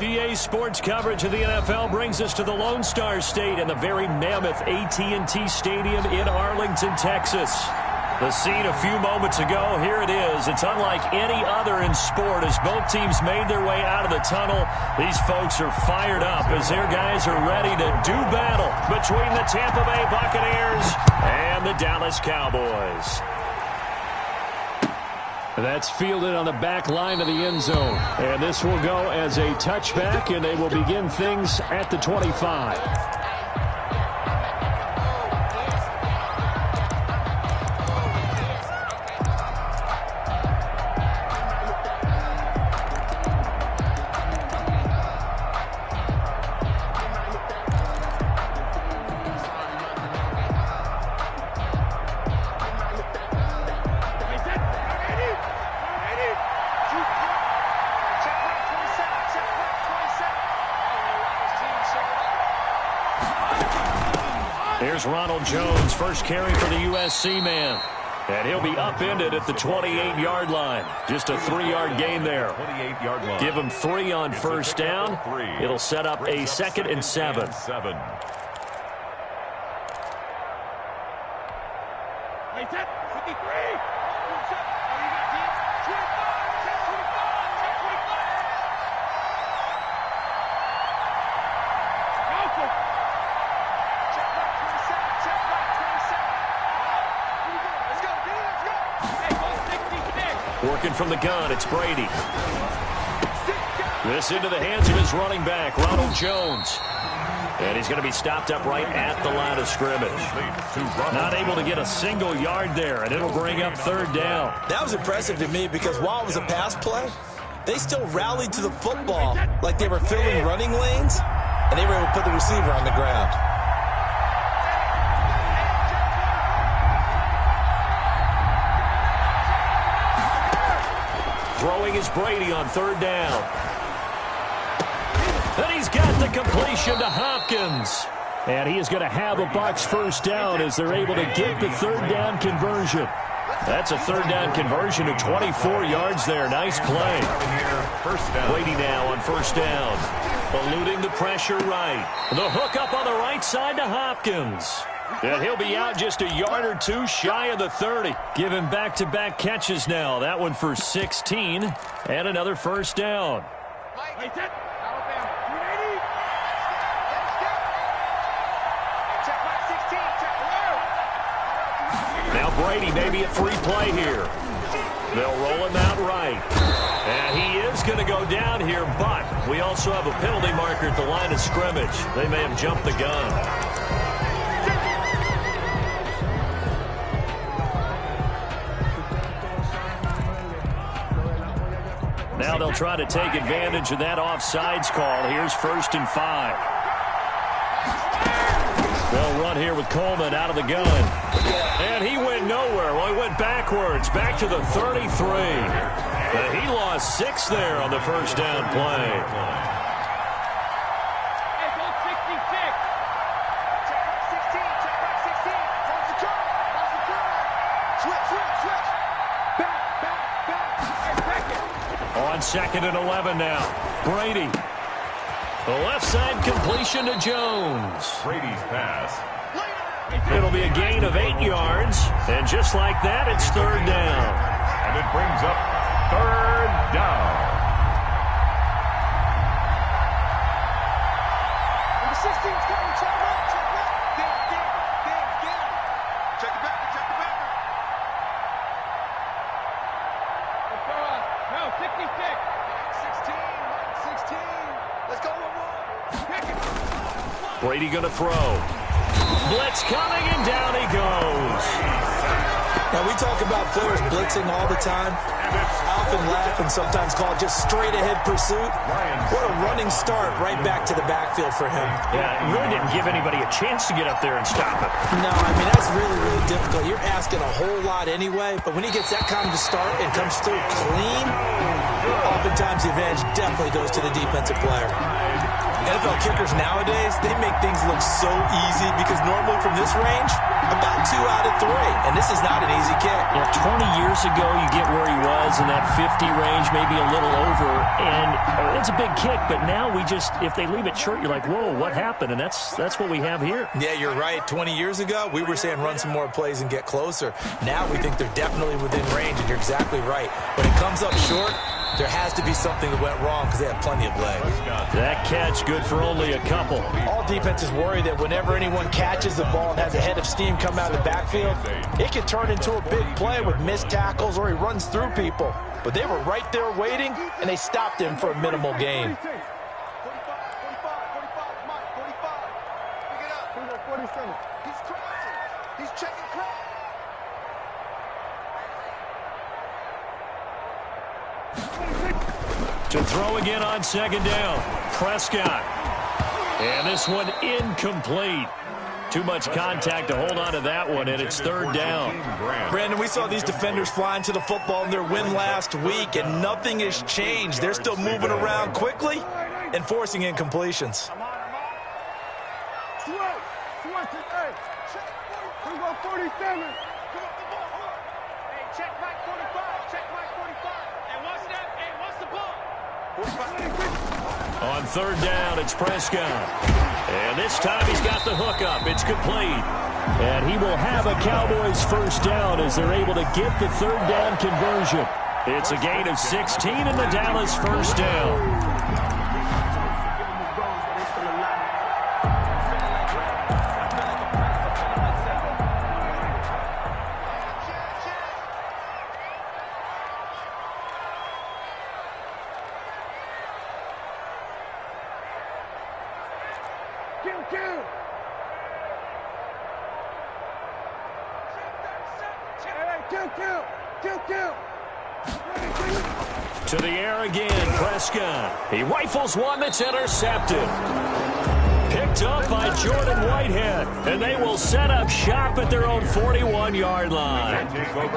EA Sports coverage of the NFL brings us to the Lone Star State and the very mammoth AT&T Stadium in Arlington, Texas. The scene a few moments ago, here it is. It's unlike any other in sport as both teams made their way out of the tunnel. These folks are fired up as their guys are ready to do battle between the Tampa Bay Buccaneers and the Dallas Cowboys. That's fielded on the back line of the end zone. And this will go as a touchback, and they will begin things at the 25. Here's Ronald Jones, first carry for the USC man. And he'll be upended at the 28-yard line. Just a 3-yard gain there. 28-yard line. Give him 3 on first down. It'll set up a 2nd and 7. Working from the gun, it's Brady. This into the hands of his running back, Ronald Jones. And he's going to be stopped up right at the line of scrimmage. Not able to get a single yard there, and it'll bring up 3rd down. That was impressive to me because while it was a pass play, they still rallied to the football like they were filling running lanes, and they were able to put the receiver on the ground. Throwing is Brady on 3rd down. And he's got the completion to Hopkins. And he is going to have a Bucs first down as they're able to get the 3rd down conversion. That's a 3rd down conversion to 24 yards there. Nice play. Brady now on first down. Eluding the pressure right. The hook up on the right side to Hopkins. And he'll be out just a yard or 2 shy of the 30. Give him back-to-back catches now. That one for 16 and another first down. Now Brady maybe a free play here. They'll roll him out right. And he is going to go down here, but we also have a penalty marker at the line of scrimmage. They may have jumped the gun. Now they'll try to take advantage of that offsides call. Here's 1st and 5. They'll run here with Coleman out of the gun. And he went nowhere. Well, he went backwards, back to the 33. He lost 6 there on the first down play. On 2nd and 11 now. Brady. The left side completion to Jones. Brady's pass. It'll be a gain of 8 yards. And just like that, it's 3rd down. And it brings up 3rd down. Number 16's coming. Check him out. Check him out. Check the backer. Check the backer. No, 66. 16. Let's go, one more. Brady going to throw. Blitz coming, and down he goes. Now, we talk about players blitzing all the time. I often laugh and sometimes call it just straight-ahead pursuit. What a running start right back to the backfield for him. Yeah, it really didn't give anybody a chance to get up there and stop it. No, I mean, that's really, really difficult. You're asking a whole lot anyway, but when he gets that kind of start and comes through clean, oftentimes the advantage definitely goes to the defensive player. NFL kickers nowadays, they make things look so easy because normally from this range, about 2 out of three, and this is not an easy kick. Yeah, 20 years ago, you get where he was in that 50 range, maybe a little over, and it's a big kick, but now if they leave it short, you're like, whoa, what happened? And that's what we have here. Yeah, you're right. 20 years ago, we were saying run some more plays and get closer. Now we think they're definitely within range, and you're exactly right. When it comes up short, there has to be something that went wrong because they have plenty of legs. That catch good for only a couple. All defenses worry that whenever anyone catches the ball and has a head of steam come out of the backfield, it can turn into a big play with missed tackles or he runs through people. But they were right there waiting, and they stopped him for a minimal gain. 45, Mike, 45. Pick it up. 47. He's crossing. He's checking cross. To throw again on second down. Prescott. And this one incomplete. Too much contact to hold on to that one, and it's third down. Brandon, we saw these defenders flying to the football in their win last week, and nothing has changed. They're still moving around quickly and forcing incompletions. We go 47. Come up the ball. Hey, check Mike 45. Check Mike 45. And what's that? Hey, what's the ball? 45. On third down, it's Prescott. And this time he's got the hookup. It's complete. And he will have a Cowboys first down as they're able to get the third down conversion. It's a gain of 16 and the Dallas first down. To the air again, Prescott. He rifles one that's intercepted. Picked up by Jordan Whitehead. And they will set up shop at their own 41-yard line.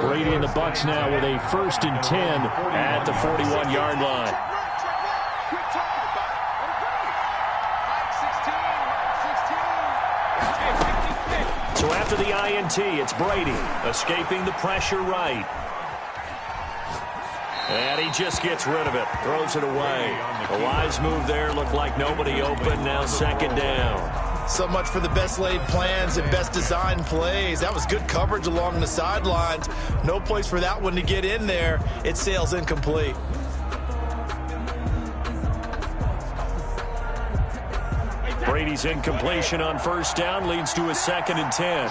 Brady and the Bucs now with a 1st and 10 at the 41-yard line. So after the INT, it's Brady escaping the pressure right. And he just gets rid of it, throws it away. A wise move there, looked like nobody open, now second down. So much for the best laid plans and best designed plays. That was good coverage along the sidelines. No place for that one to get in there. It sails incomplete. Brady's incompletion on first down leads to a 2nd and 10.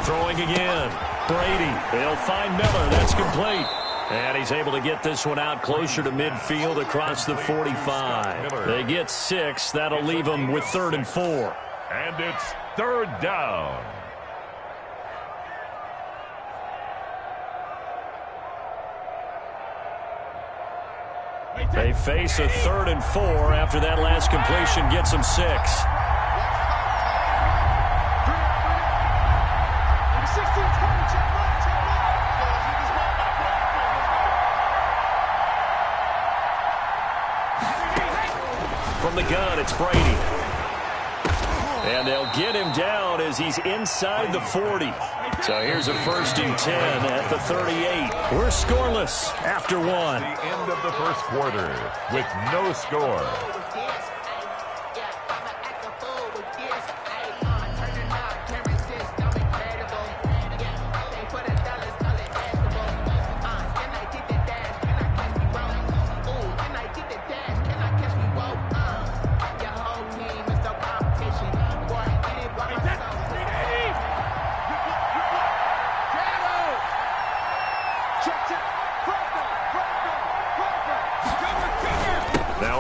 Throwing again. Brady. They'll find Miller. That's complete. And he's able to get this one out closer to midfield across the 45. They get 6. That'll leave them with 3rd and 4. And it's third down. They face a 3rd and 4 after that last completion gets them 6. From the gun, it's Brady. And they'll get him down as he's inside the 40. So here's a 1st and 10 at the 38. We're scoreless after one. The end of the first quarter with no score.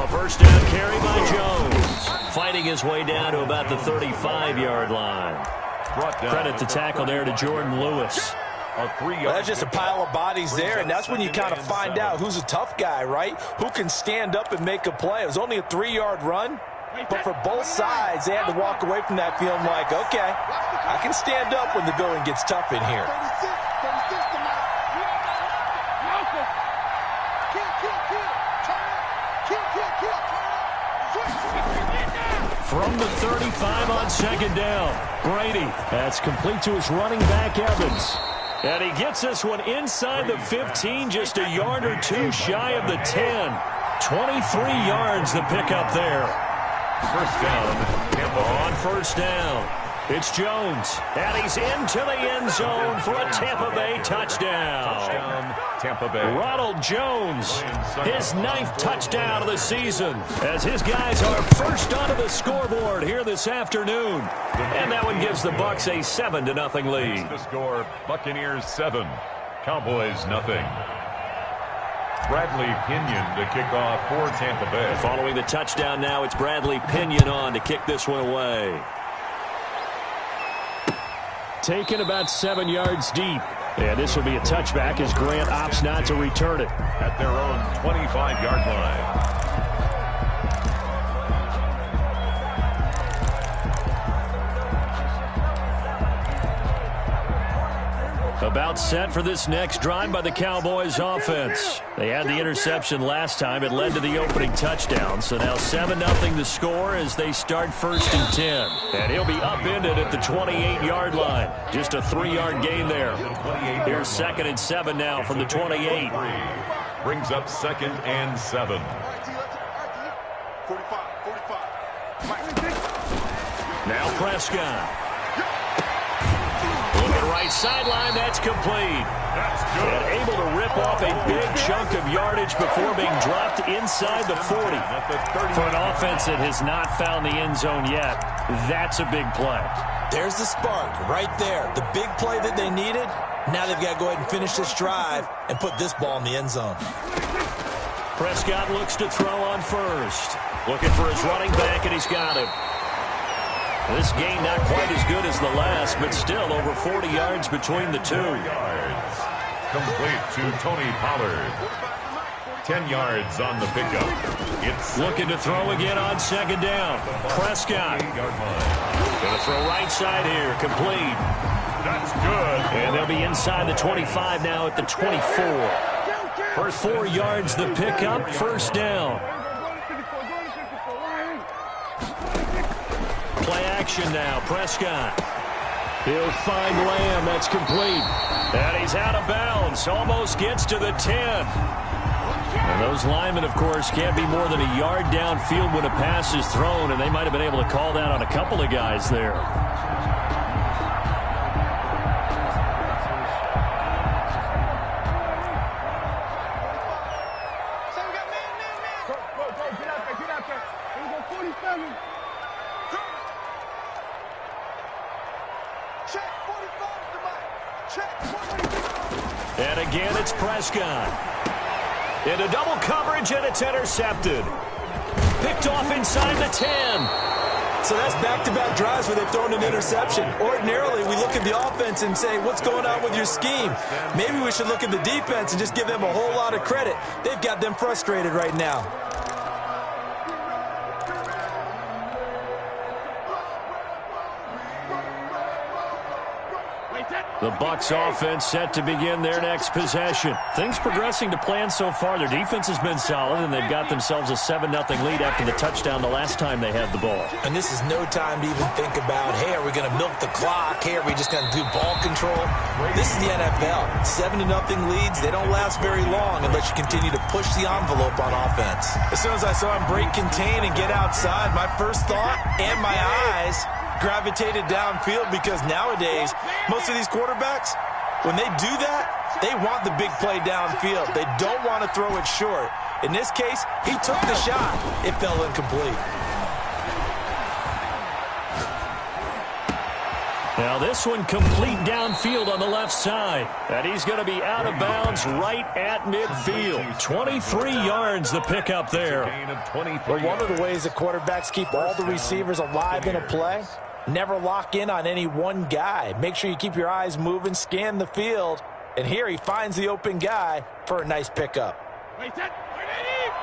First down carry by Jones. Fighting his way down to about the 35-yard line. Credit the tackle there to Jordan Lewis. Well, that's just a pile of bodies there, and that's when you kind of find out who's a tough guy, right? Who can stand up and make a play. It was only a 3-yard run, but for both sides, they had to walk away from that feeling like, okay, I can stand up when the going gets tough in here. from the 35 on second down. Brady, that's complete to his running back, Evans. And he gets this one inside the 15, just a yard or two shy of the 10. 23 yards the pickup there. First down, Tampa on first down. It's Jones, and he's into the end zone for a Tampa Bay touchdown. Tampa Bay. Ronald Jones, his 9th touchdown of the season, as his guys are first onto the scoreboard here this afternoon. And that one gives the Bucs a 7-0 lead. The score, Buccaneers 7, Cowboys 0. Bradley Pinion to kick off for Tampa Bay. Following the touchdown now, it's Bradley Pinion on to kick this one away. Taken about 7 yards deep. And this will be a touchback as Grant opts not to return it. At their own 25-yard line. About set for this next drive by the Cowboys offense. They had the interception last time. It led to the opening touchdown. So now 7-0 the score as they start 1st and 10. And he'll be upended at the 28-yard line. Just a 3-yard gain there. Here's 2nd and 7 now from the 28. Brings up 2nd and 7. Now Prescott. Right sideline, that's complete. That's good. And able to rip off a big chunk of yardage before being dropped inside the 40. For an offense that has not found the end zone yet, that's a big play. There's the spark right there. The big play that they needed. Now they've got to go ahead and finish this drive and put this ball in the end zone. Prescott looks to throw on first. Looking for his running back, and he's got him. This game not quite as good as the last, but still over 40 yards between the two. Yards. Complete to Tony Pollard. 10 yards on the pickup. It's looking to throw again on 2nd down. Prescott. Going to throw right side here. Complete. That's good. And they'll be inside the 25 now at the 24. For 4 yards the pickup. 1st down. Play action now. Prescott. He'll find Lamb. That's complete. And he's out of bounds. Almost gets to the 10. And those linemen, of course, can't be more than a yard downfield when a pass is thrown, and they might have been able to call that on a couple of guys there. And again, it's Prescott. Into double coverage, and it's intercepted. Picked off inside the 10. So that's back-to-back drives where they've thrown an interception. Ordinarily, we look at the offense and say, what's going on with your scheme? Maybe we should look at the defense and just give them a whole lot of credit. They've got them frustrated right now. The Bucs offense set to begin their next possession. Things progressing to plan so far. Their defense has been solid, and they've got themselves a 7-0 lead after the touchdown the last time they had the ball. And this is no time to even think about, hey, are we going to milk the clock? Hey, are we just going to do ball control? This is the NFL. 7-0 leads, they don't last very long unless you continue to push the envelope on offense. As soon as I saw him break contain and get outside, my first thought and my eyes gravitated downfield, because nowadays most of these quarterbacks, when they do that, they want the big play downfield. They don't want to throw it short. In this case, he took the shot. It fell incomplete. Now this one complete downfield on the left side. And he's going to be out of bounds right at midfield. 23 yards the pickup there. Well, one of the ways the quarterbacks keep all the receivers alive in a play, never lock in on any one guy. Make sure you keep your eyes moving, scan the field. And here he finds the open guy for a nice pickup. Wait, check back 27.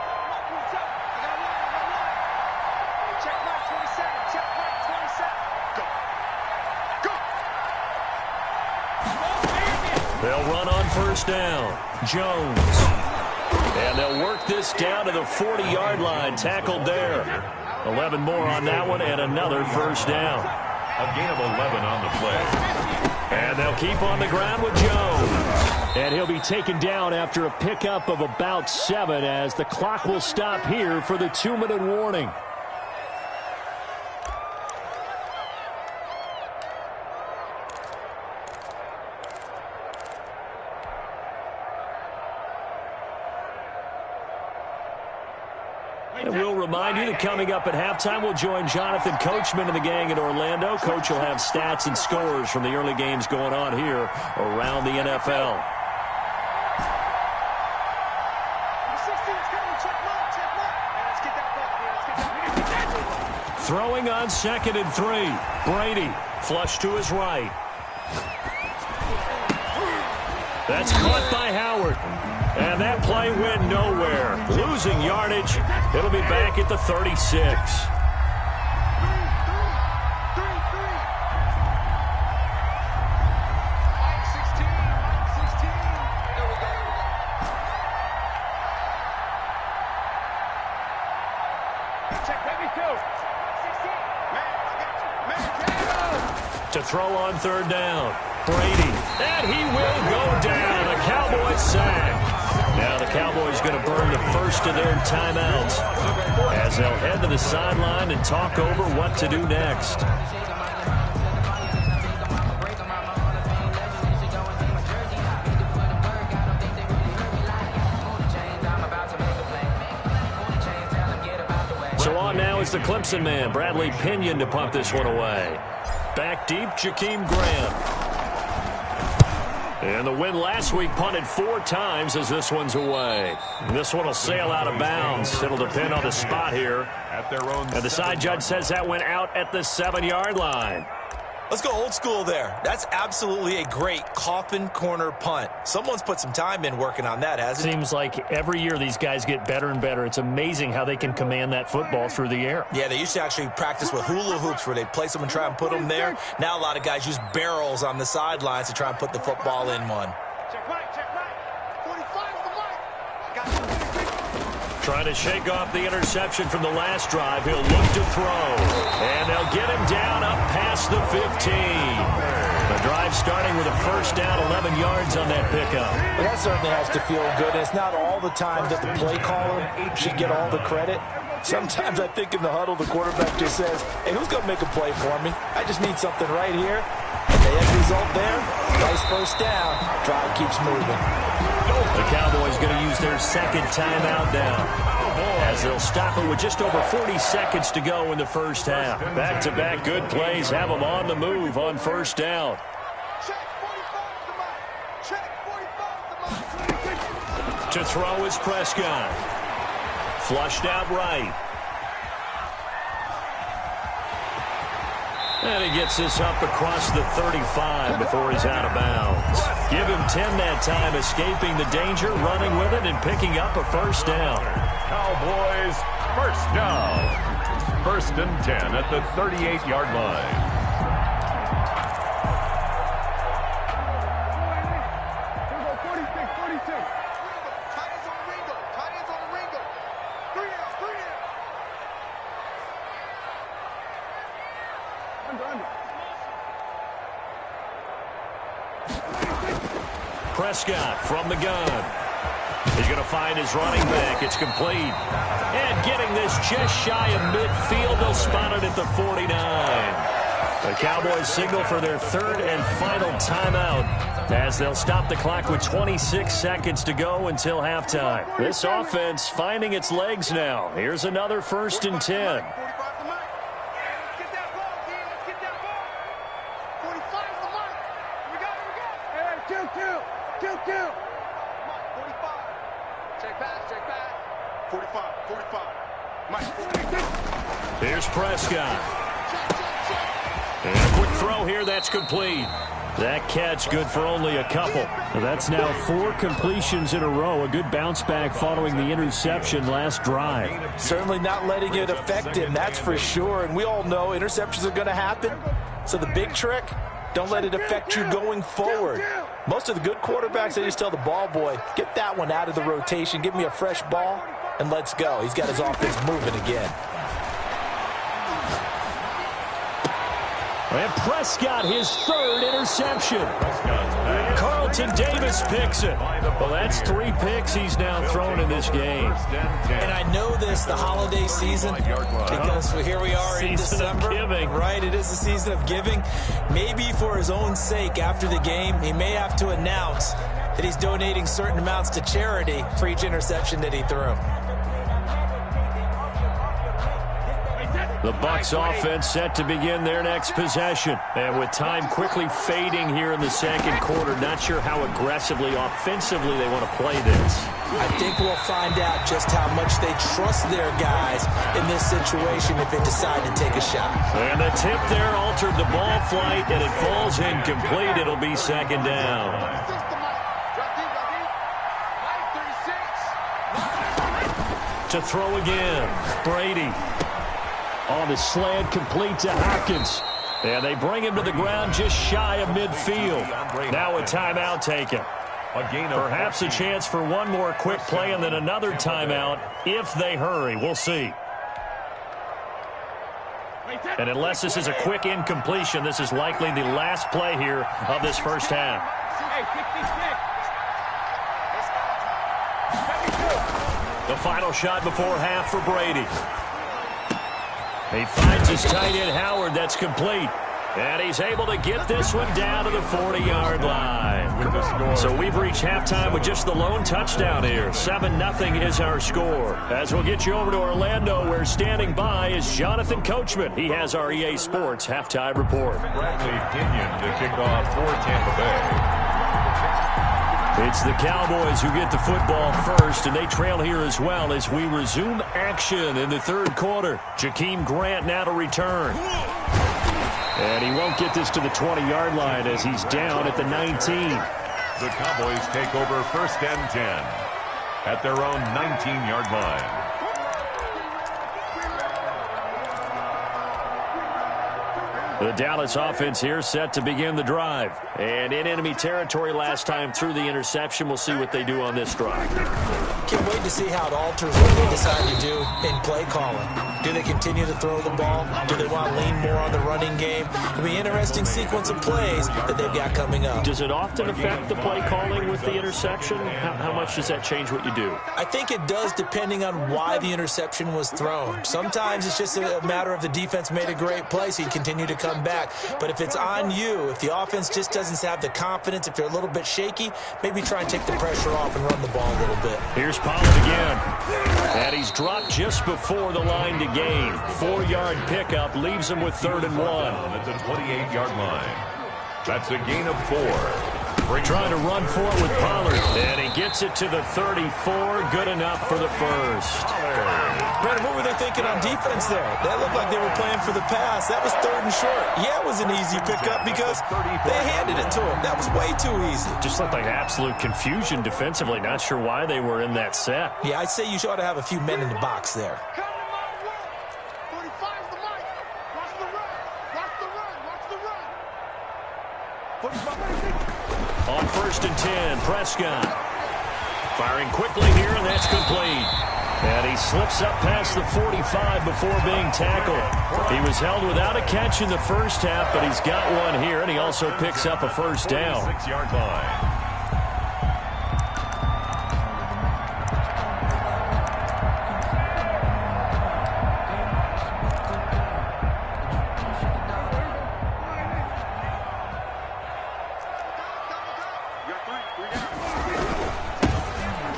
They'll run on first down. Jones. And they'll work this down to the 40-yard line. Tackled there. 11 more on that one and another first down. A gain of 11 on the play. And they'll keep on the ground with Jones. And he'll be taken down after a pickup of about 7 as the clock will stop here for the 2-minute warning. And we'll remind you that coming up at halftime, we'll join Jonathan Coachman and the gang in Orlando. Coach will have stats and scores from the early games going on here around the NFL. Throwing on 2nd and 3. Brady, flush to his right. That's caught by Howard. And that play went nowhere. Losing yardage. It'll be back at the 36. To throw on 3rd down. Brady. And he will go down. A Cowboys sack. Now the Cowboys going to burn the first of their timeouts as they'll head to the sideline and talk over what to do next. So on now is the Clemson man, Bradley Pinion, to punt this one away. Back deep, Jakeem Grant. And the win last week punted 4 times as this one's away. And this one will sail out of bounds. It'll depend on the spot here. At their own. And the side judge says that went out at the 7-yard line. Let's go old school there. That's absolutely a great coffin corner punt. Someone's put some time in working on that, hasn't it? Seems like every year these guys get better and better. It's amazing how they can command that football through the air. Yeah, they used to actually practice with hula hoops where they place them and try and put them there. Now a lot of guys use barrels on the sidelines to try and put the football in one. Check right, check right. 45 is the right. Got it. Trying to shake off the interception from the last drive. He'll look to throw. And they'll get him down up past the 15. The drive starting with a first down, 11 yards on that pickup. Well, that certainly has to feel good. And it's not all the time that the play caller should get all the credit. Sometimes I think in the huddle, the quarterback just says, hey, who's going to make a play for me? I just need something right here. And the end result there, nice first down. Drive keeps moving. The Cowboys going to use their 2nd timeout now, as they'll stop it with just over 40 seconds to go in the first half. Back-to-back good plays have them on the move on first down. To throw is Prescott. Flushed out right. And he gets this up across the 35 before he's out of bounds. Give him 10 that time, escaping the danger, running with it, and picking up a first down. Cowboys, first down. 1st and 10 at the 38-yard line. Prescott from the gun. He's going to find his running back. It's complete. And getting this just shy of midfield. They'll spot it at the 49. The Cowboys signal for their 3rd and final timeout as they'll stop the clock with 26 seconds to go until halftime. This offense finding its legs now. Here's another 1st and 10. Here's Prescott. And a quick throw here, that's complete. That catch good for only a couple. That's now 4 completions in a row. A good bounce back following the interception last drive. Certainly not letting it affect him, that's for sure. And we all know interceptions are going to happen. So the big trick, don't let it affect you going forward. Most of the good quarterbacks, they just tell the ball boy, get that one out of the rotation, give me a fresh ball, and let's go. He's got his offense moving again. And Prescott, his third interception. Carlton Davis picks it. Well, that's 3 picks he's now thrown in this game. And I know this, the holiday season, because here we are in December. Right, it is the season of giving. Maybe for his own sake, after the game, he may have to announce that he's donating certain amounts to charity for each interception that he threw. The Bucs offense set to begin their next possession. And with time quickly fading here in the second quarter, not sure how aggressively, offensively they want to play this. I think we'll find out just how much they trust their guys in this situation if they decide to take a shot. And the tip there altered the ball flight, and it falls incomplete. It'll be second down. To throw again, Brady. On the slant, complete to Hopkins. And they bring him to the ground just shy of midfield. Now a timeout taken. Perhaps a chance for one more quick play and then another timeout if they hurry. We'll see. And unless this is a quick incompletion, this is likely the last play here of this first half. The final shot before half for Brady. He finds his tight end, Howard. That's complete. And he's able to get this one down to the 40-yard line. So we've reached halftime with just the lone touchdown here. 7-0 is our score. As we'll get you over to Orlando, where standing by is Jonathan Coachman. He has our EA Sports halftime report. Bradley Pinion to kick off for Tampa Bay. It's the Cowboys who get the football first, and they trail here as well as we resume action in the third quarter. Jakeem Grant now to return. And he won't get this to the 20-yard line as he's down at the 19. The Cowboys take over first and 10 at their own 19-yard line. The Dallas offense here set to begin the drive. And in enemy territory last time through the interception. We'll see what they do on this drive. Can't wait to see how it alters what they decide to do in play calling. Do they continue to throw the ball? Do they want to lean more on the running game? It'll be an interesting sequence of plays that they've got coming up. Does it often affect the play calling with the interception? How much does that change what you do? I think it does, depending on why the interception was thrown. Sometimes it's just a matter of the defense made a great play, so you continue to come back. But if it's on you, if the offense just doesn't have the confidence, if they're a little bit shaky, maybe try and take the pressure off and run the ball a little bit. Here's Pollard again. And he's dropped just before the line to gain. 4-yard pickup leaves him with 3rd and 1. At the 28-yard line. That's a gain of 4. Trying to run for it with Pollard. And he gets it to the 34. Good enough for the first. Brandon, what were they thinking on defense there? That looked like they were playing for the pass. That was 3rd and short. Yeah, it was an easy pickup because they handed it to him. That was way too easy. Just looked like absolute confusion defensively. Not sure why they were in that set. Yeah, I'd say you ought to have a few men in the box there. On 1st and 10, Prescott. Firing quickly here, and that's complete. And he slips up past the 45 before being tackled. He was held without a catch in the first half, but he's got one here, and he also picks up a first down. 6-yard line.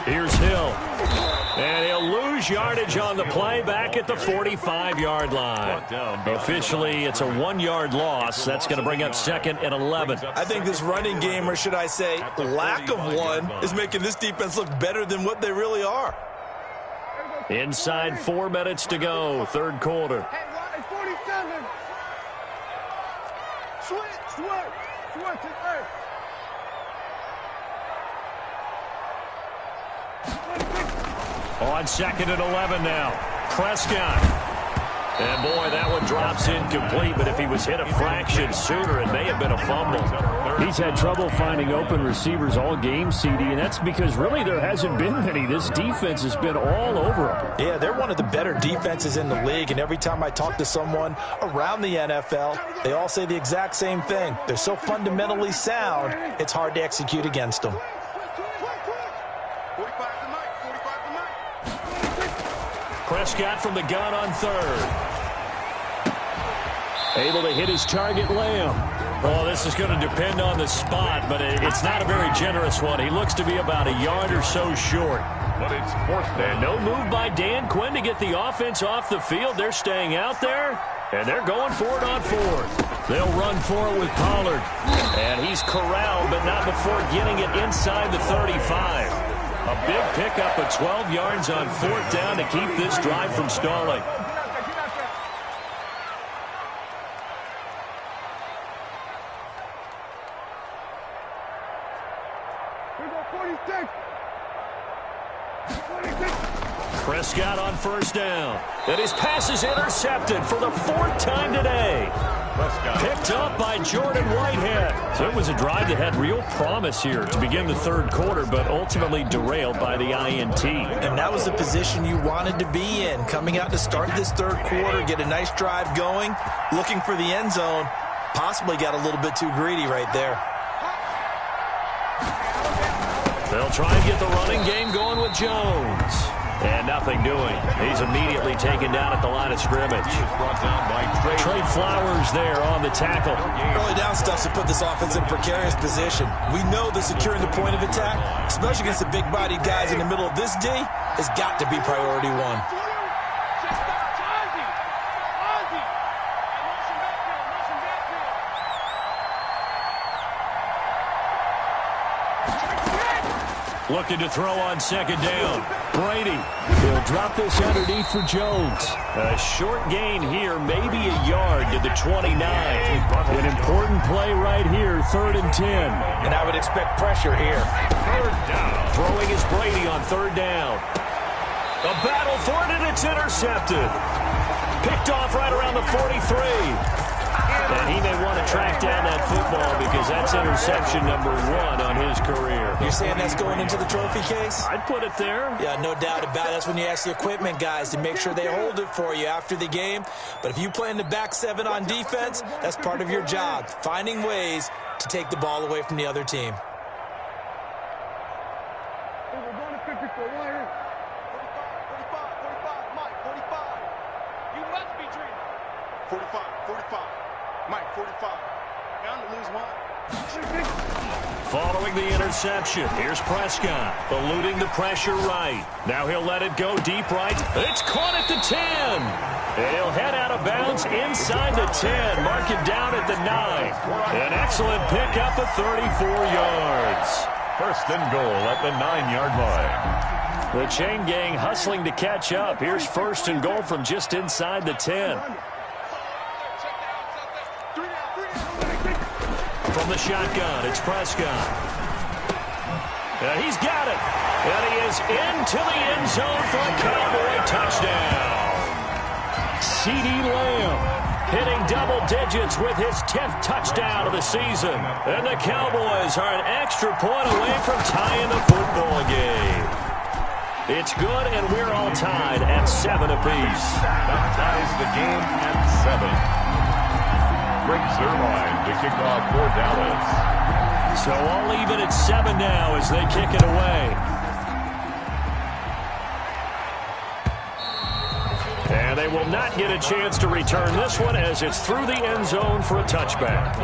Here's Hill. And he'll lose yardage on the play back at the 45-yard line. Officially, it's a 1-yard loss. That's going to bring up 2nd and 11. I think this running game, or should I say lack of one, is making this defense look better than what they really are. Inside 4 minutes to go, third quarter. Hey, 47. Switch it, hey. On 2nd and 11 now. Prescott. And, boy, that one drops incomplete, but if he was hit a fraction sooner, it may have been a fumble. He's had trouble finding open receivers all game, CD, and that's because really there hasn't been many. This defense has been all over him. Yeah, they're one of the better defenses in the league, and every time I talk to someone around the NFL, they all say the exact same thing. They're so fundamentally sound, it's hard to execute against them. Prescott from the gun on third. Able to hit his target, Lamb. Oh, this is going to depend on the spot, but it's not a very generous one. He looks to be about a yard or so short. But it's fourth down. And no move by Dan Quinn to get the offense off the field. They're staying out there, and they're going for it on fourth. They'll run for it with Pollard. And he's corralled, but not before getting it inside the 35. A big pickup of 12 yards on fourth down to keep this drive from stalling. Prescott on first down. And his pass is intercepted for the fourth time today. Picked up by Jordan Whitehead. So it was a drive that had real promise here to begin the third quarter, but ultimately derailed by the INT. And that was the position you wanted to be in. Coming out to start this third quarter, get a nice drive going, looking for the end zone. Possibly got a little bit too greedy right there. They'll try and get the running game going with Jones. And nothing doing. He's immediately taken down at the line of scrimmage. Trey Flowers there on the tackle. Early down stuff to put this offense in a precarious position. We know that securing the point of attack, especially against the big-bodied guys in the middle of this D, has got to be priority one. Looking to throw on second down. Brady. He'll drop this underneath for Jones. A short gain here, maybe a yard to the 29. An important play right here, 3rd and 10. And I would expect pressure here. Third down. Throwing is Brady on third down. A battle for it, and it's intercepted. Picked off right around the 43. And he may want to track down that football because that's interception number 1 on his career. You're saying that's going into the trophy case? I'd put it there. Yeah, no doubt about it. That's when you ask the equipment guys to make sure they hold it for you after the game. But if you play in the back 7 on defense, that's part of your job, finding ways to take the ball away from the other team. We're going to 54. 45, Mike, 45. You must be dreaming. 45. Mike, 45. Bound to lose one. Following the interception, here's Prescott, eluding the pressure right. Now he'll let it go deep right. It's caught at the 10. And he'll head out of bounds inside the 10. Mark it down at the 9. An excellent pickup of 34 yards. First and goal at the 9-yard line. The chain gang hustling to catch up. Here's first and goal from just inside the 10. From the shotgun, it's Prescott. And he's got it. And he is into the end zone for a Cowboy touchdown. CeeDee Lamb hitting double digits with his 10th touchdown of the season. And the Cowboys are an extra point away from tying the football game. It's good, and we're all tied at 7 apiece. That ties the game at 7. Greg Zuerlein to kick off for Dallas. So all even at 7 now as they kick it away. And they will not get a chance to return this one as it's through the end zone for a touchback.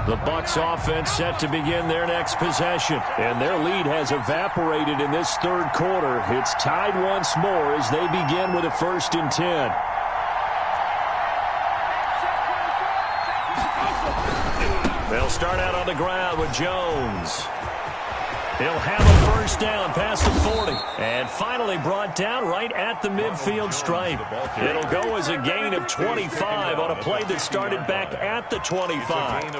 The Bucs offense set to begin their next possession. And their lead has evaporated in this third quarter. It's tied once more as they begin with a 1st and 10. They'll start out on the ground with Jones. He'll have a first down past the 40. And finally brought down right at the midfield stripe. It'll go as a gain of 25 on a play that started back at the 25.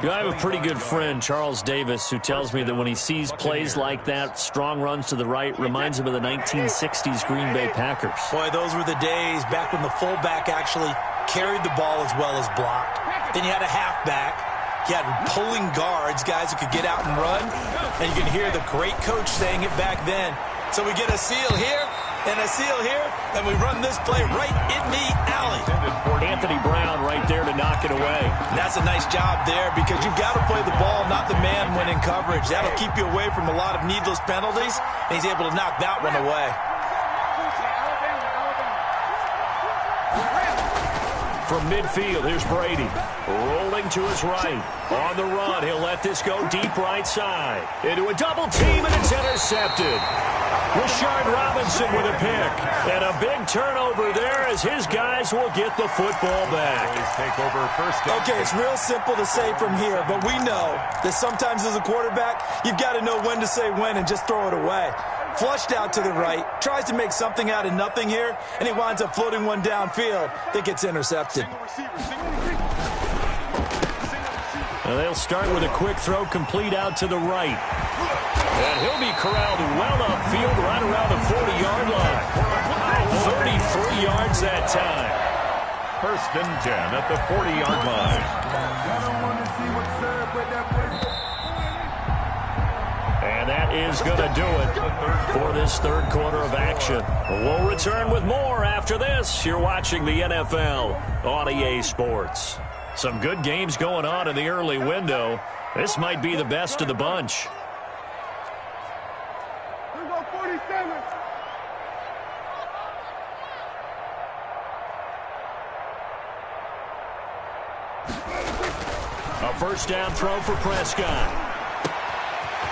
I have a pretty good friend, Charles Davis, who tells me that when he sees plays like that, strong runs to the right, reminds him of the 1960s Green Bay Packers. Boy, those were the days back when the fullback actually carried the ball as well as blocked. Then you had a halfback. You had pulling guards, guys who could get out and run. And you can hear the great coach saying it back then. So we get a seal here and a seal here, and we run this play right in the alley. Anthony Brown right there to knock it away. And that's a nice job there because you've got to play the ball, not the man when in coverage. That'll keep you away from a lot of needless penalties, and he's able to knock that one away. From midfield, here's Brady. Rolling to his right. On the run, he'll let this go deep right side. Into a double team, and it's intercepted. Rashard Robinson with a pick. And a big turnover there as his guys will get the football back. Take over first down. Okay, it's real simple to say from here, but we know that sometimes as a quarterback, you've got to know when to say when and just throw it away. Flushed out to the right, tries to make something out of nothing here, and he winds up floating one downfield that gets intercepted. Now they'll start with a quick throw complete out to the right. And he'll be corralled well upfield right around the 40-yard line. 33 yards that time. First and 10 at the 40-yard line. And that is going to do it for this third quarter of action. We'll return with more after this. You're watching the NFL on EA Sports. Some good games going on in the early window. This might be the best of the bunch. Here we go, 47. A first down throw for Prescott.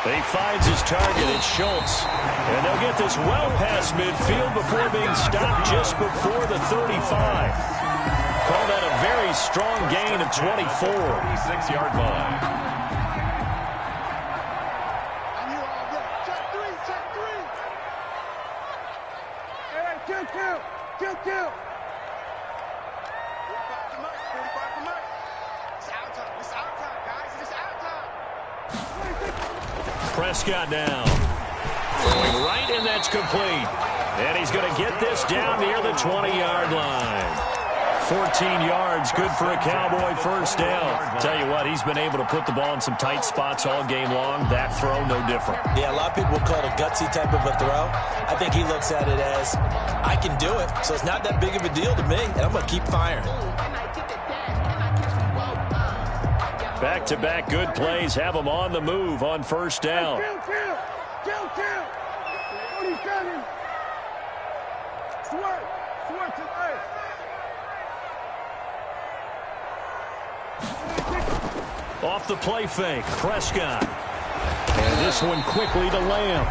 He finds his target, it's Schultz. And they'll get this well past midfield before being stopped just before the 35. Call that a very strong gain of 24. 26-yard line. I'm here all day. Check three. Hey, kill. 45 to Mike. It's out time, guys. It's out time. Prescott down. Throwing right, and that's complete. And he's going to get this down near the 20-yard line. 14 yards, good for a Cowboy first down. Tell you what, he's been able to put the ball in some tight spots all game long. That throw, no different. Yeah, a lot of people would call it a gutsy type of a throw. I think he looks at it as, I can do it, so it's not that big of a deal to me, and I'm going to keep firing. Back-to-back good plays have him on the move on first down. Kill. 27. Swerve to the Off the play fake, Prescott. And this one quickly to Lamb.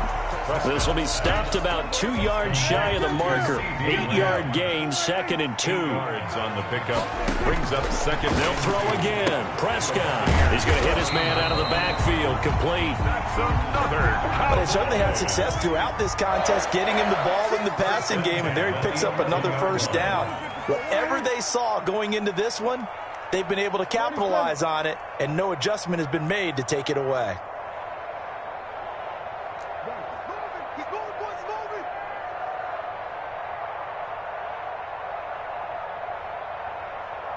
This will be stopped about 2 yards shy of the marker. 8-yard gain, 2nd and 2. Yards on the pickup. Brings up second. They'll throw again. Prescott. He's going to hit his man out of the backfield. Complete. That's another. But they certainly had success throughout this contest, getting him the ball in the passing game, and there he picks up another first down. Whatever they saw going into this one, they've been able to capitalize on it, and no adjustment has been made to take it away. Keep going, boys, moving.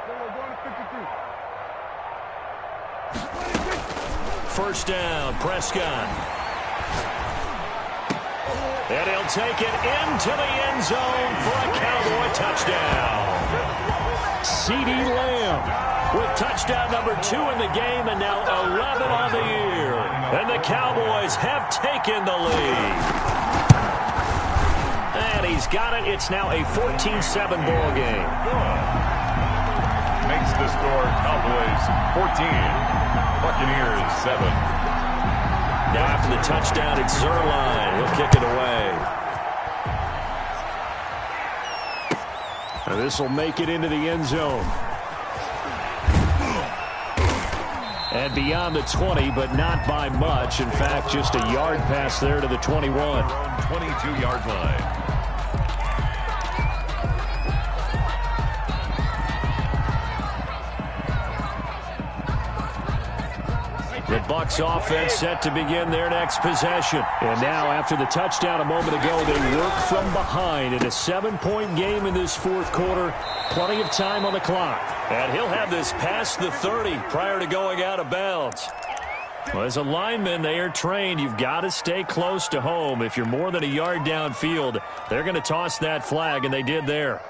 We're going to 53. First down, Prescott. And he'll take it into the end zone for a Cowboy touchdown. CeeDee Lamb with touchdown number 2 in the game, and now 11 on the year. And the Cowboys have taken the lead. And he's got it. It's now a 14-7 ball game. Makes the score Cowboys 14. Buccaneers 7. Now after the touchdown, it's Zerline. He'll kick it away. And this will make it into the end zone. And beyond the 20, but not by much. In fact, just a yard pass there to the 21. 22-yard line. The Bucs offense set to begin their next possession. And now, after the touchdown a moment ago, they work from behind in a 7-point game in this fourth quarter. Plenty of time on the clock. And he'll have this past the 30 prior to going out of bounds. Well, as a lineman, they are trained. You've got to stay close to home. If you're more than a yard downfield, they're going to toss that flag, and they did there.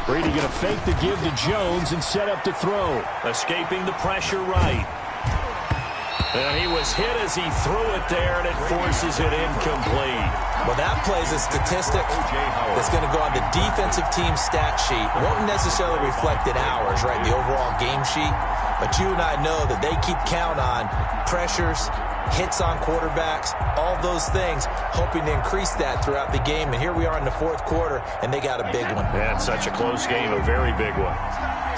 Brady going to fake the give to Jones and set up to throw. Escaping the pressure right. And he was hit as he threw it there, and it forces it incomplete. Well, that plays a statistic that's going to go on the defensive team stat sheet. It won't necessarily reflect in hours, right, the overall game sheet. But you and I know that they keep count on pressures, hits on quarterbacks, all those things, hoping to increase that throughout the game. And here we are in the fourth quarter, and they got a big one. Yeah, it's such a close game, a very big one.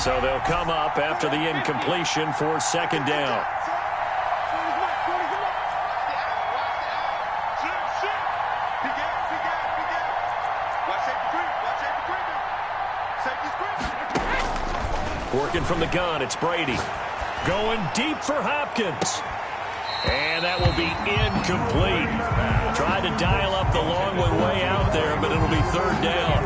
So they'll come up after the incompletion for second down. Working from the gun, it's Brady. Going deep for Hopkins. And that will be incomplete. Tried to dial up the long one way out there, but it'll be third down.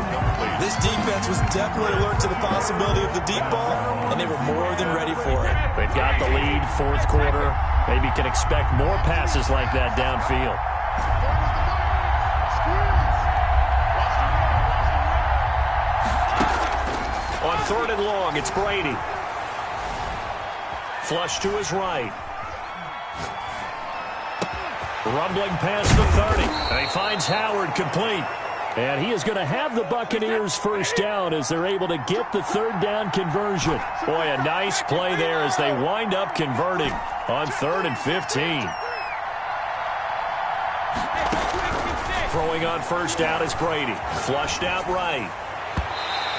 This defense was definitely alert to the possibility of the deep ball, and they were more than ready for it. They've got the lead, fourth quarter. Maybe can expect more passes like that downfield. On third and long, it's Brady. Flush to his right. Rumbling past the 30. And he finds Howard complete. And he is going to have the Buccaneers first down as they're able to get the third down conversion. Boy, a nice play there as they wind up converting on 3rd and 15. Throwing on first down is Brady. Flushed out right.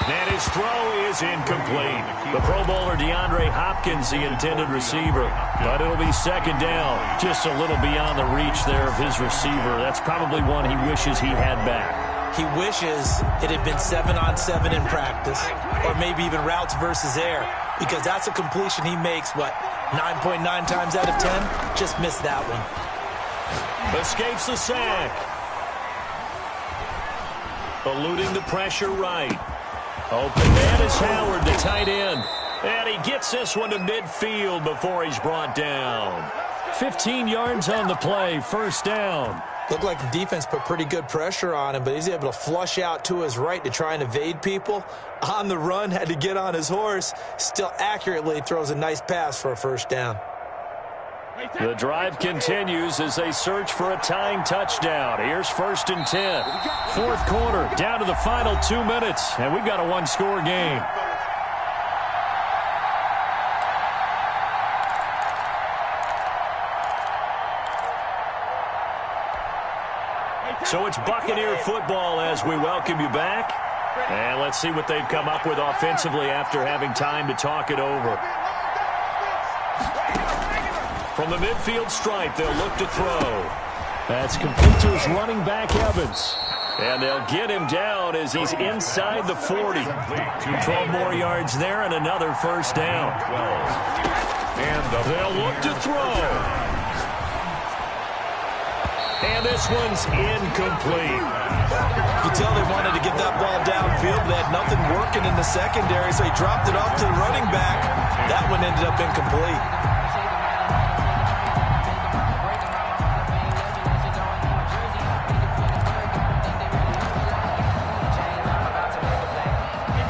And his throw is incomplete. The Pro Bowler DeAndre Hopkins, the intended receiver. But it'll be second down. Just a little beyond the reach there of his receiver. That's probably one he wishes he had back. He wishes it had been 7-on-7 in practice, or maybe even routes versus air, because that's a completion he makes, 9.9 times out of 10? Just missed that one. Escapes the sack. Eluding the pressure right. Open man is Howard, the tight end. And he gets this one to midfield before he's brought down. 15 yards on the play, first down. Looked like the defense put pretty good pressure on him, but he's able to flush out to his right to try and evade people. On the run, had to get on his horse. Still accurately throws a nice pass for a first down. The drive continues as they search for a tying touchdown. Here's 1st and 10. Fourth quarter, down to the final 2 minutes, and we've got a one-score game. So it's Buccaneer football as we welcome you back. And let's see what they've come up with offensively after having time to talk it over. From the midfield stripe, they'll look to throw. That's complete to his running back, Evans. And they'll get him down as he's inside the 40. 12 more yards there and another first down. And they'll look to throw. And this one's incomplete. You can tell they wanted to get that ball downfield, but they had nothing working in the secondary, so he dropped it off to the running back. That one ended up incomplete.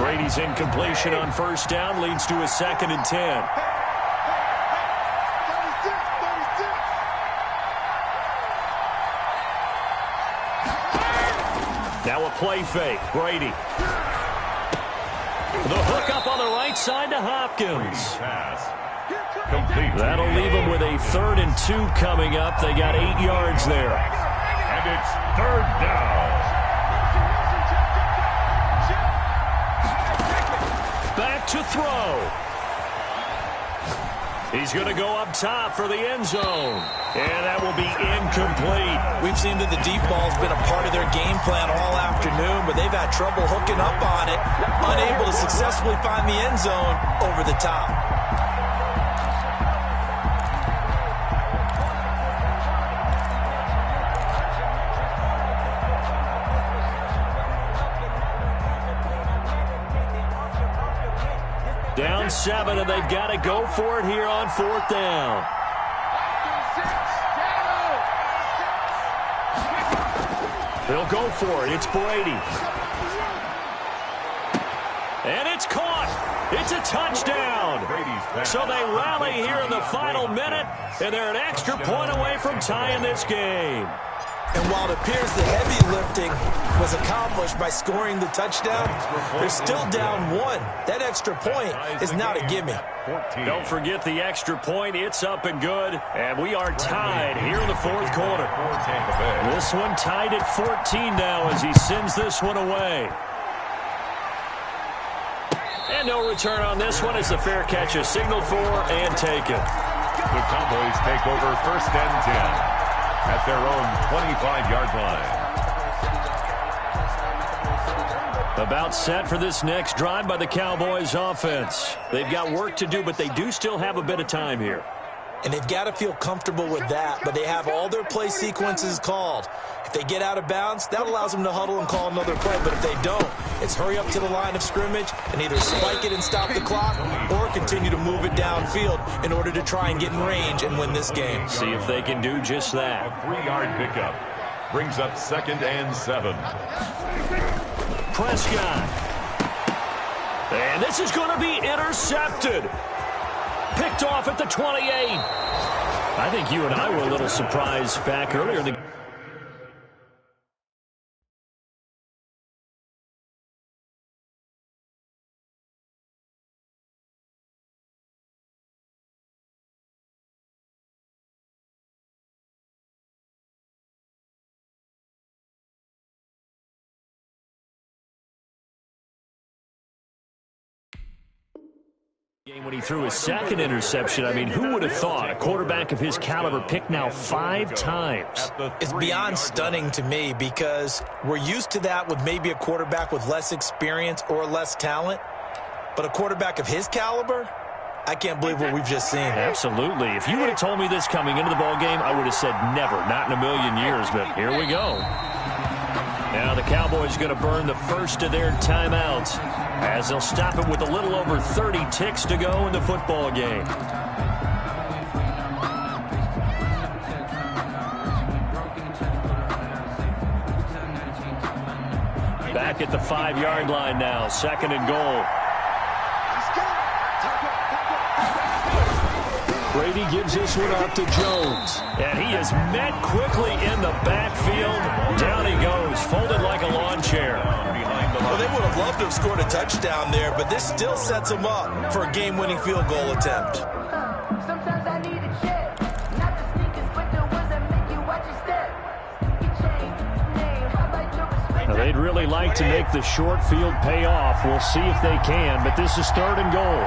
Brady's incompletion on first down leads to a 2nd and 10. Now a play fake. Brady. The hook up on the right side to Hopkins. That'll leave them with a 3rd and 2 coming up. They got 8 yards there. And it's 3rd down. set to throw. He's going to go up top for the end zone. And that will be incomplete. We've seen that the deep ball's been a part of their game plan all afternoon, but they've had trouble hooking up on it, unable to successfully find the end zone over the top. Down 7, and they've got to go for it here on 4th down. They'll go for it. It's Brady. And it's caught. It's a touchdown. So they rally here in the final minute, and they're an extra point away from tying this game. And while it appears the heavy lifting was accomplished by scoring the touchdown, they're still down 1. That extra point is not a gimme. Don't forget the extra point. It's up and good. And we are tied here in the 4th quarter. This one tied at 14 now as he sends this one away. And no return on this one as the fair catch is signaled for and taken. The Cowboys take over 1st and 10. At their own 25-yard line. About set for this next drive by the Cowboys offense. They've got work to do, but they do still have a bit of time here. And they've got to feel comfortable with that, but they have all their play sequences called. If they get out of bounds, that allows them to huddle and call another play, but if they don't, it's hurry up to the line of scrimmage and either spike it and stop the clock or continue to move it downfield in order to try and get in range and win this game. See if they can do just that. A 3-yard pickup brings up 2nd and 7. Prescott. And this is going to be intercepted. Picked off at the 28. I think you and I were a little surprised back earlier in the game when he threw his 2nd interception. I mean, who would have thought a quarterback of his caliber picked now 5 times? It's beyond stunning to me because we're used to that with maybe a quarterback with less experience or less talent. But a quarterback of his caliber, I can't believe what we've just seen. Absolutely. If you would have told me this coming into the ballgame, I would have said never, not in a million years. But here we go. Now the Cowboys going to burn the first of their timeouts as they'll stop it with a little over 30 ticks to go in the football game. Back at the 5-yard line now, 2nd and goal. Brady gives this one out to Jones. And he is met quickly in the backfield. Down he goes, folded like a lawn chair. Well, they would have loved to have scored a touchdown there, but this still sets them up for a game-winning field goal attempt. Sometimes I need a check, not the sneakers, but the ones that make you watch your step. Your chain, name, I like your respect. Now, they'd really like to make the short field pay off. We'll see if they can, but this is 3rd and goal.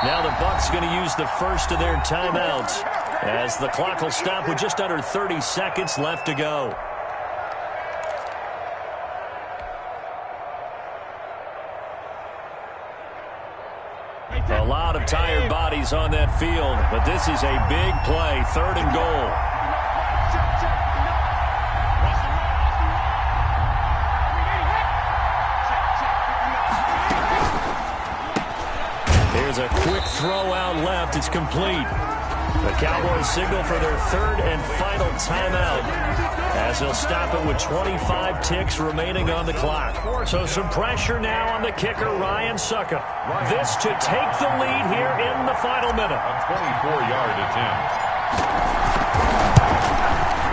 Now the Bucs going to use the first of their timeouts as the clock will stop with just under 30 seconds left to go. A lot of tired bodies on that field, but this is a big play, 3rd and goal. Here's a quick throw out left. It's complete. The Cowboys signal for their 3rd and final timeout as they'll stop it with 25 ticks remaining on the clock. So some pressure now on the kicker, Ryan Succop. This to take the lead here in the final minute. A 24-yard attempt.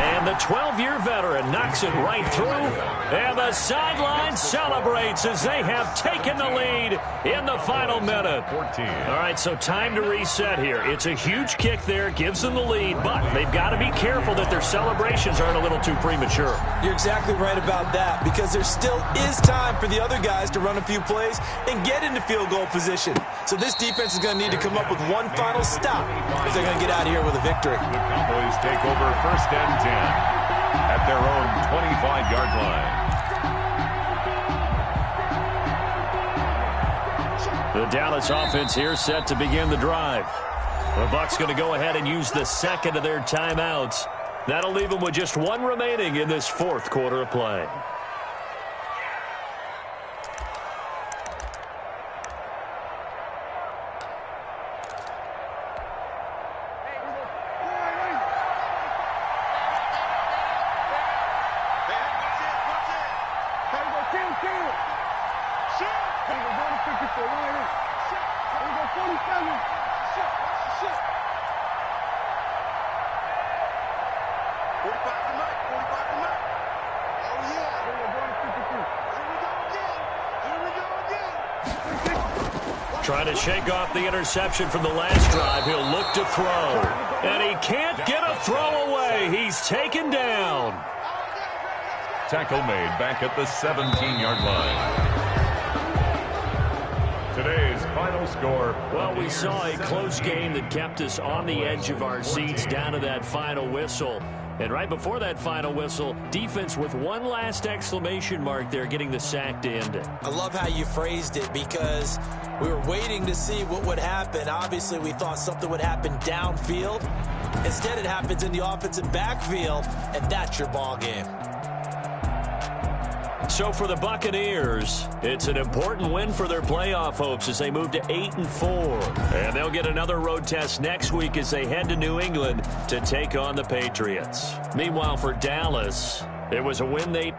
And the 12-year veteran knocks it right through. And the sideline celebrates as they have taken the lead in the final minute. 14. All right, so time to reset here. It's a huge kick there, gives them the lead, but they've got to be careful that their celebrations aren't a little too premature. You're exactly right about that, because there still is time for the other guys to run a few plays and get into field goal position. So this defense is going to need to come up with one final stop if they're going to get out of here with a victory. The Cowboys take over 1st and 10 at their own 25-yard line. The Dallas offense here set to begin the drive. The Bucs going to go ahead and use the second of their timeouts. That'll leave them with just one remaining in this 4th quarter of play. Trying to shake off the interception from the last drive. He'll look to throw. And he can't get a throw away. He's taken down. Tackle made back at the 17-yard line. Today's final score. Well, we saw a close game that kept us on the edge of our seats down to that final whistle. And right before that final whistle, defense with one last exclamation mark there, getting the sack to end it. I love how you phrased it, because we were waiting to see what would happen. Obviously, we thought something would happen downfield. Instead, it happens in the offensive backfield, and that's your ball game. So for the Buccaneers, it's an important win for their playoff hopes as they move to 8-4. And they'll get another road test next week as they head to New England to take on the Patriots. Meanwhile, for Dallas, it was a win they